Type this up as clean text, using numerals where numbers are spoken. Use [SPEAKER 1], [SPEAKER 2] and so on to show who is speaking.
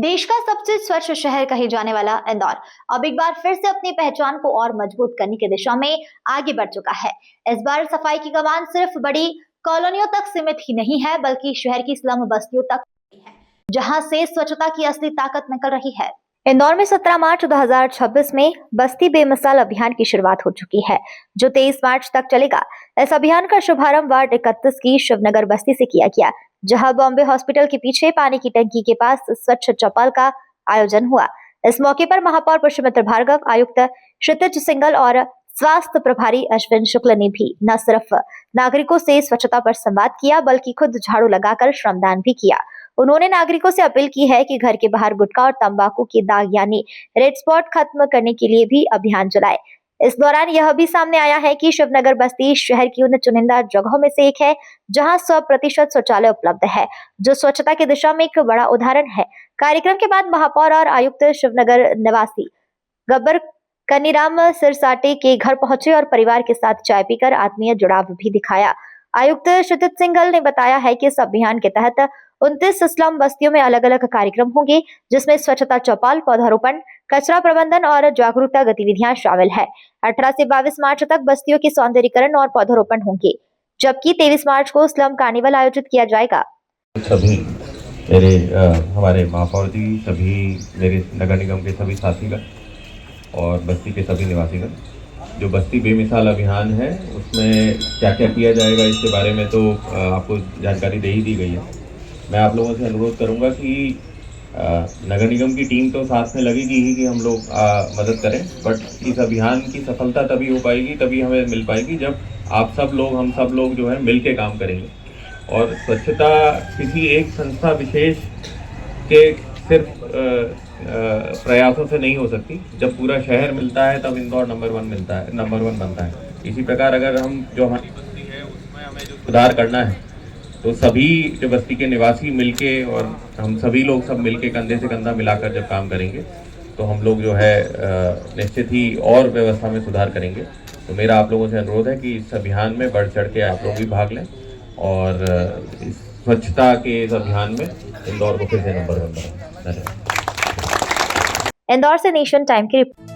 [SPEAKER 1] देश का सबसे स्वच्छ शहर कहे जाने वाला इंदौर अब एक बार फिर से अपनी पहचान को और मजबूत करने की दिशा में आगे बढ़ चुका है। इस बार सफाई की कमान सिर्फ बड़ी कॉलोनियों तक सीमित ही नहीं है, बल्कि शहर की स्लम बस्तियों तक है, जहां से स्वच्छता की असली ताकत निकल रही है। इंदौर में 17 मार्च 2026 में बस्ती बेमिसाल अभियान की शुरुआत हो चुकी है, जो 23 मार्च तक चलेगा। इस अभियान का शुभारंभ वार्ड 31 की शिवनगर बस्ती से किया गया, जहां बॉम्बे हॉस्पिटल के पीछे पानी की टंकी के पास स्वच्छ चौपाल का आयोजन हुआ। इस मौके पर महापौर पुष्पमित्र भार्गव, आयुक्त क्षितिज सिंघल और स्वास्थ्य प्रभारी अश्विन शुक्ल ने भी न सिर्फ नागरिकों से स्वच्छता पर संवाद किया, बल्कि खुद झाड़ू लगाकर श्रमदान भी किया। उन्होंने नागरिकों से अपील की है कि घर के बाहर गुटखा और तंबाकू के दाग यानी रेड स्पॉट खत्म करने के लिए भी अभियान चलाए। इस दौरान यह भी सामने आया है कि शिवनगर बस्ती शहर की उन चुनिंदा जगहों में से एक है जहां 100% शौचालय उपलब्ध है, जो स्वच्छता की दिशा में एक बड़ा उदाहरण है। कार्यक्रम के बाद महापौर और आयुक्त शिवनगर निवासी गब्बर कनीराम सिरसाटे के घर पहुंचे और परिवार के साथ चाय पीकर आत्मीय जुड़ाव भी दिखाया। आयुक्त क्षितिज सिंघल ने बताया है कि इस अभियान के तहत 29 स्लम बस्तियों में अलग अलग कार्यक्रम होंगे, जिसमें स्वच्छता चौपाल, पौधारोपण, कचरा प्रबंधन और जागरूकता गतिविधियां शामिल है। 18 से 22 मार्च तक बस्तियों के सौंदर्यीकरण और पौधारोपण होंगे, जबकि 23 मार्च को स्लम कार्निवल आयोजित किया जाएगा।
[SPEAKER 2] सभी मेरे हमारे महापौर जी, सभी मेरे नगर निगम के सभी साथीगण और बस्ती के सभी निवासीगण, जो बस्ती बेमिसाल अभियान है उसमें क्या क्या किया जाएगा इसके बारे में तो आपको जानकारी दे ही दी गई है। मैं आप लोगों से अनुरोध करूंगा कि नगर निगम की टीम तो साथ में लगेगी ही कि हम लोग मदद करें, बट इस अभियान की सफलता तभी हो पाएगी, तभी हमें मिल पाएगी जब आप सब लोग, हम सब लोग जो है मिल के काम करेंगे। और स्वच्छता किसी एक संस्था विशेष के सिर्फ प्रयासों से नहीं हो सकती। जब पूरा शहर मिलता है तब इंदौर नंबर वन बनता है। इसी प्रकार अगर हम जो हमारी बस्ती है उसमें हमें जो सुधार करना है, तो सभी जो बस्ती के निवासी मिलके और हम सभी लोग सब मिलके कंधे से कंधा मिलाकर जब काम करेंगे तो हम लोग जो है निश्चित ही और व्यवस्था में सुधार करेंगे। तो मेरा आप लोगों से अनुरोध है कि इस अभियान में बढ़ चढ़ के आप लोग भी भाग लें और इस स्वच्छता के इस अभियान में इंदौर को फिर से नंबर 1 बनाएं। धन्यवाद।
[SPEAKER 1] इंदौर से नेशन टाइम की रिपोर्ट।